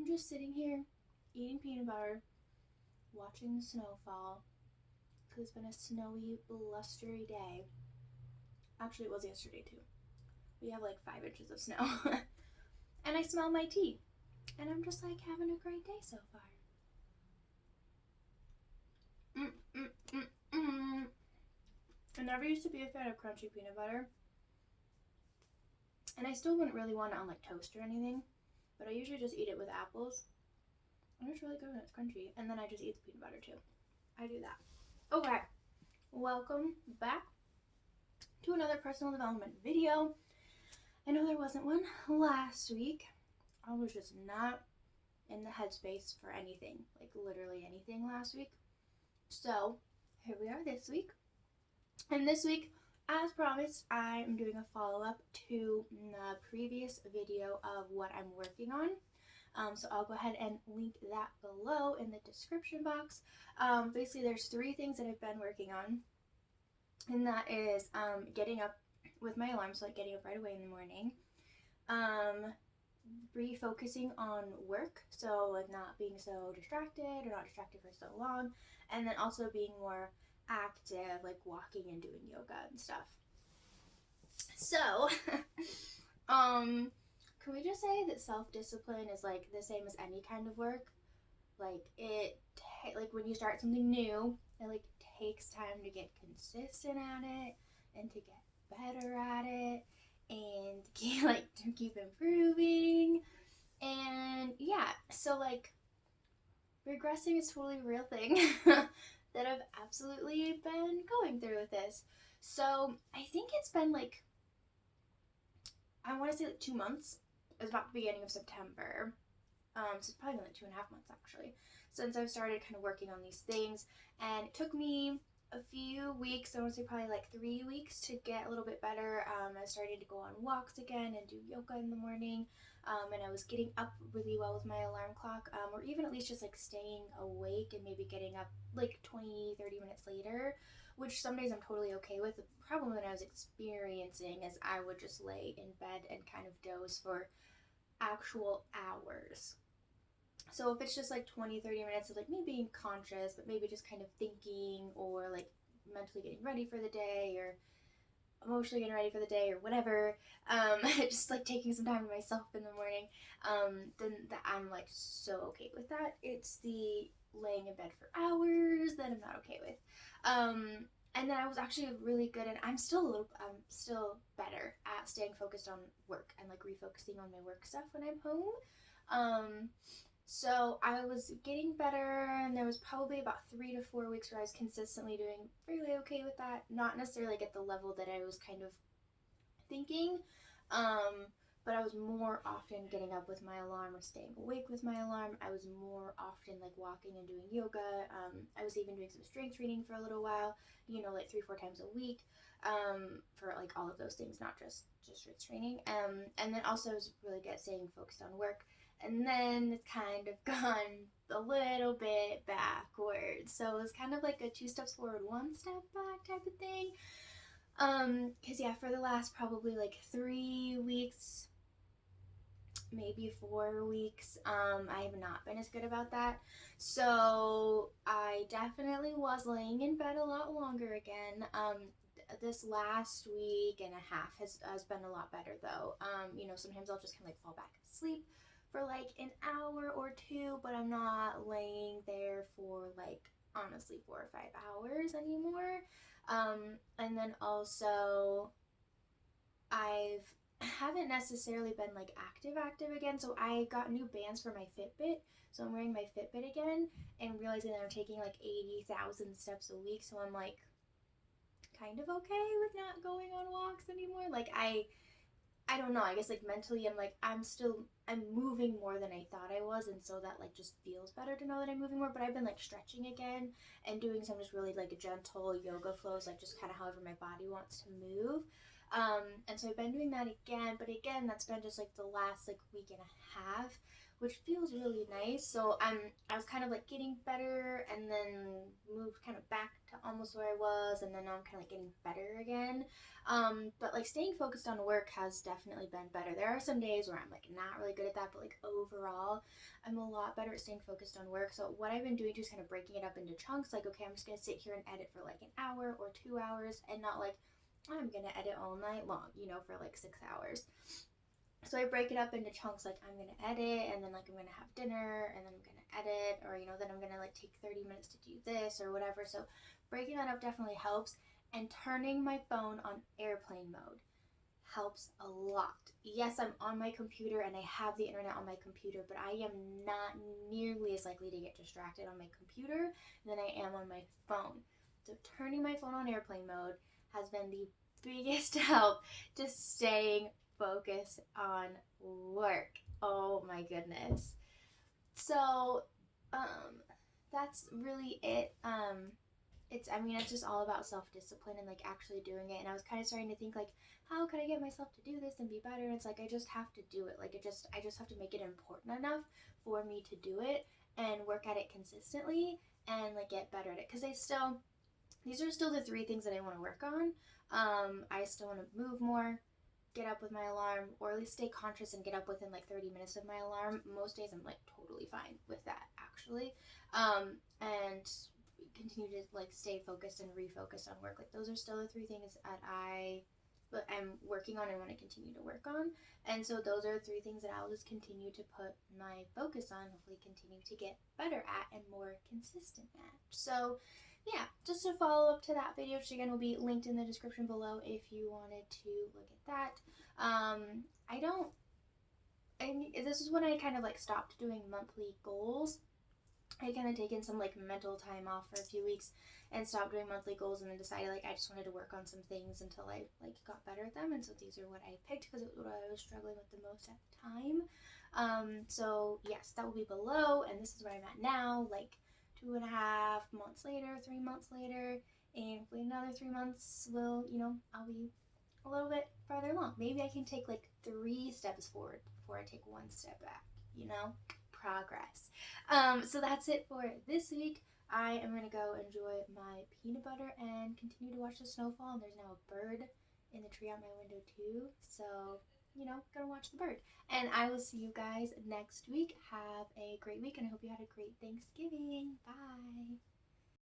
I'm just sitting here eating peanut butter, watching the snow fall, because it's been a snowy, blustery day. Actually, it was yesterday too. We have like 5 inches of snow. And I smell my tea. And I'm just like having a great day so far. I never used to be a fan of crunchy peanut butter. And I still wouldn't really want it on like toast or anything. But I usually just eat it with apples. And it's really good when it's crunchy. And then I just eat the peanut butter too. I do that. Okay. Welcome back to another personal development video. I know there wasn't one last week. I was just not in the headspace for anything, like literally anything last week. So here we are this week. And this week, as promised, I'm doing a follow-up to the previous video of what I'm working on. So I'll go ahead and link that below in the description box. Basically, there's 3 things that I've been working on. And that is getting up with my alarm, so like getting up right away in the morning. Refocusing on work, so like not being so distracted or not distracted for so long, and then also being more active, like walking and doing yoga and stuff. So can we just say that self-discipline is like the same as any kind of work? Like like when you start something new, it like takes time to get consistent at it and to get better at it and to keep improving. And yeah, so like regressing is totally a real thing that I've absolutely been going through with this. So I think it's been like, I want to say like 2 months. It was about the beginning of September. So it's probably been like 2.5 months actually, since I've started kind of working on these things. And it took me a few weeks, I want to say probably like 3 weeks, to get a little bit better. I started to go on walks again and do yoga in the morning. And I was getting up really well with my alarm clock, or even at least just like staying awake and maybe getting up like 20-30 minutes later, which some days I'm totally okay with. The problem that I was experiencing is I would just lay in bed and kind of doze for actual hours. So if it's just like 20-30 minutes of like me being conscious, but maybe just kind of thinking or like mentally getting ready for the day or emotionally getting ready for the day or whatever, just like taking some time for myself in the morning, then I'm like so okay with that. It's the laying in bed for hours that I'm not okay with. And then I was actually really good, and I'm still better at staying focused on work and like refocusing on my work stuff when I'm home. So I was getting better, and there was probably about 3 to 4 weeks where I was consistently doing fairly okay with that. Not necessarily at the level that I was kind of thinking, but I was more often getting up with my alarm or staying awake with my alarm. I was more often like walking and doing yoga. I was even doing some strength training for a little while, like 3-4 times a week, for like all of those things, not just strength training. And then also I was really good at staying focused on work. And then it's kind of gone a little bit backwards. So it was kind of like a 2 steps forward, 1 step back type of thing. Cause yeah, for the last probably like 3 weeks, maybe 4 weeks, I have not been as good about that. So I definitely was laying in bed a lot longer again. This last week and a half has been a lot better though. Sometimes I'll just kind of like fall back asleep for like an hour or 2, but I'm not laying there for like honestly 4 or 5 hours anymore. And then also I haven't necessarily been like active again. So I got new bands for my Fitbit. So I'm wearing my Fitbit again and realizing that I'm taking like 80,000 steps a week. So I'm like kind of okay with not going on walks anymore. Like I don't know, I guess like mentally I'm like I'm moving more than I thought I was, and so that like just feels better to know that I'm moving more. But I've been like stretching again and doing some just really like gentle yoga flows, like just kind of however my body wants to move. And so I've been doing that again, but again, that's been just like the last like week and a half, which feels really nice. So I was kind of like getting better and then moved kind of back to almost where I was, and then now I'm kind of like getting better again. But like staying focused on work has definitely been better. There are some days where I'm like not really good at that, but like overall, I'm a lot better at staying focused on work. So what I've been doing is kind of breaking it up into chunks. Like, okay, I'm just gonna sit here and edit for like an hour or 2 hours, and not like I'm gonna edit all night long, for like 6 hours. So I break it up into chunks, like I'm gonna edit, and then like I'm gonna have dinner, and then I'm gonna edit, or then I'm gonna like take 30 minutes to do this or whatever. So breaking that up definitely helps, and turning my phone on airplane mode helps a lot. Yes, I'm on my computer and I have the internet on my computer, but I am not nearly as likely to get distracted on my computer than I am on my phone. So turning my phone on airplane mode has been the biggest help to staying focused on work. Oh my goodness. So, um, that's really it. It's just all about self-discipline and like actually doing it. And I was kind of starting to think like, how can I get myself to do this and be better? And it's like I just have to do it. Like I just have to make it important enough for me to do it and work at it consistently and like get better at it. Because these are still the three things that I want to work on. I still want to move more, get up with my alarm, or at least stay conscious and get up within like 30 minutes of my alarm. Most days I'm like totally fine with that actually. And continue to like stay focused and refocus on work. Like those are still the three things that I'm working on and want to continue to work on. And so those are three things that I'll just continue to put my focus on, hopefully continue to get better at and more consistent at. So yeah, just to follow up to that video, which again will be linked in the description below if you wanted to look at that. I don't, this is when I kind of like stopped doing monthly goals. I kind of taken some like mental time off for a few weeks and stopped doing monthly goals, and then decided like I just wanted to work on some things until I like got better at them. And so these are what I picked because it was what I was struggling with the most at the time. So yes, that will be below, and this is where I'm at now, like 2.5 months later, 3 months later, and hopefully another 3 months will, I'll be a little bit farther along. Maybe I can take like 3 steps forward before I take 1 step back, progress. So that's it for this week. I am going to go enjoy my peanut butter and continue to watch the snowfall. And there's now a bird in the tree out my window too. So, gonna watch the bird. And I will see you guys next week. Have a great week, and I hope you had a great Thanksgiving. Bye.